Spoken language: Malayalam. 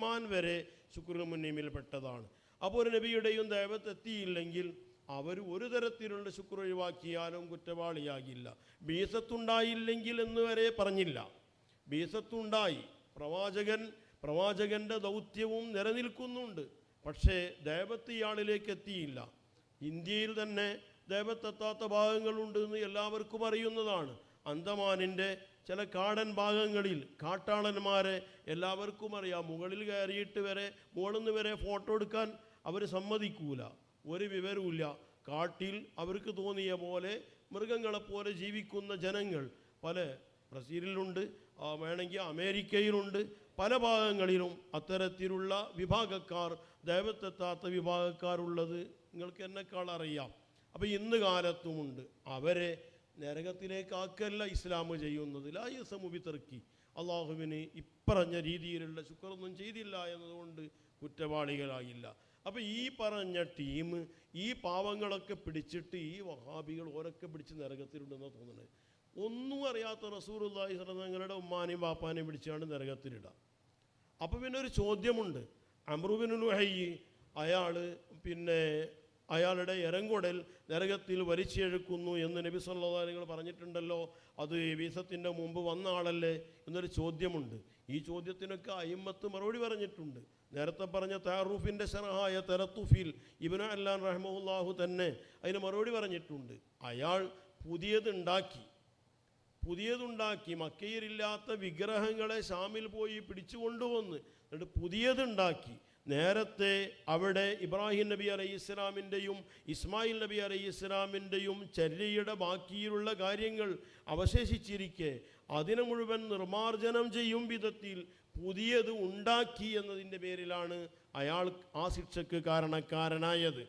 സുലൈമാൻ വരെ ശുക്രുൽ മുന്നീമിൽപ്പെട്ടതാണ്. അപ്പോൾ ഒരു നബിയുടെയും ദൈവത്തെത്തിയില്ലെങ്കിൽ അവർ ഒരു തരത്തിലുള്ള ശുക്ർ ഒഴിവാക്കിയാലും കുറ്റവാളിയാകില്ല. ബീസത്തുണ്ടായില്ലെങ്കിൽ എന്ന് വരെ പറഞ്ഞില്ല. ബീസത്തുണ്ടായി, പ്രവാചകൻ്റെ ദൗത്യവും നിലനിൽക്കുന്നുണ്ട്. പക്ഷേ ദൈവത്ത് ഇയാളിലേക്ക് എത്തിയില്ല. ഇന്ത്യയിൽ തന്നെ ദൈവത്തെത്താത്ത ഭാഗങ്ങളുണ്ട് എന്ന് എല്ലാവർക്കും അറിയുന്നതാണ്. അന്തമാനിൻ്റെ ചില കാടൻ ഭാഗങ്ങളിൽ കാട്ടാളന്മാരെ എല്ലാവർക്കും അറിയാം. മുകളിൽ കയറിയിട്ട് വരെ മുകളിൽ നിന്ന് വരെ ഫോട്ടോ എടുക്കാൻ അവർ സമ്മതിക്കൂല. ഒരു വിവരവുമില്ല. കാട്ടിൽ അവർക്ക് തോന്നിയ പോലെ മൃഗങ്ങളെപ്പോലെ ജീവിക്കുന്ന ജനങ്ങൾ പല ബ്രസീലിലുണ്ട്, വേണമെങ്കിൽ അമേരിക്കയിലുണ്ട്, പല ഭാഗങ്ങളിലും അത്തരത്തിലുള്ള വിഭാഗക്കാർ, ദൈവത്തെത്താത്ത വിഭാഗക്കാരുള്ളത് നിങ്ങൾക്ക് എന്നെക്കാൾ അറിയാം. അപ്പോൾ ഇന്ന് കാലത്തുമുണ്ട്. അവരെ നരകത്തിലേക്കാക്കല്ല ഇസ്ലാം ചെയ്യുന്നത്. ലാ യസമു ബിതർക്കി, അള്ളാഹുവിന് ഇപ്പറഞ്ഞ രീതിയിലുള്ള ശുക്രൊന്നും ചെയ്തില്ല എന്നതുകൊണ്ട് കുറ്റവാളികളായില്ല. അപ്പോൾ ഈ പറഞ്ഞ ടീം ഈ പാവങ്ങളൊക്കെ പിടിച്ചിട്ട് ഈ വഹാബികൾ ഓരൊക്കെ പിടിച്ച് നരകത്തിലുണ്ടെന്നാണ് തോന്നുന്നത്. ഒന്നും അറിയാത്ത റസൂലുള്ളാഹി സ്വല്ലല്ലാഹു അലൈഹി വസല്ലം നിങ്ങളുടെ ഉമ്മാനെയും ബാപ്പാനെയും പിടിച്ചാണ് നരകത്തിലിടാം. അപ്പോൾ പിന്നെ ഒരു ചോദ്യമുണ്ട്. അംറു ബിൻ ലുഹയ്യ് അയാളുടെ ഇറങ്കൊടൽ നരകത്തിൽ വലിച്ചെഴുക്കുന്നു എന്ന് നബി സല്ലല്ലാഹു അലൈഹി വസല്ലം പറഞ്ഞിട്ടുണ്ടല്ലോ. അത് വീസത്തിൻ്റെ മുമ്പ് വന്ന ആളല്ലേ എന്നൊരു ചോദ്യമുണ്ട്. ഈ ചോദ്യത്തിനൊക്കെ അയിമ്മത്ത് മറുപടി പറഞ്ഞിട്ടുണ്ട്. നേരത്തെ പറഞ്ഞ താറൂഫിൻ്റെ ശറഹായ തലത്തുഫിൽ ഇബ്നു അല്ലാൻ റഹ്മഹുല്ലാഹു തന്നെ അതിന് മറുപടി പറഞ്ഞിട്ടുണ്ട്. അയാൾ പുതിയതുണ്ടാക്കി മക്കയിലില്ലാത്ത വിഗ്രഹങ്ങളെ ഷാമിൽ പോയി പിടിച്ചു കൊണ്ടുവന്ന് എന്നിട്ട് പുതിയതുണ്ടാക്കി. നേരത്തെ അവിടെ ഇബ്രാഹിം നബി അലൈഹി ഇസ്ലാമിൻ്റെയും ഇസ്മായിൽ നബി അലൈഹി ഇസ്ലാമിൻ്റെയും ചര്യയുടെ ബാക്കിയിലുള്ള കാര്യങ്ങൾ അവശേഷിച്ചിരിക്കെ അതിനെ മുഴുവൻ നിർമാർജനം ചെയ്യും വിധത്തിൽ പുതിയത് ഉണ്ടാക്കി എന്നതിൻ്റെ പേരിലാണ് അയാൾ ആ ശിക്ഷയ്ക്ക് കാരണക്കാരനായത്.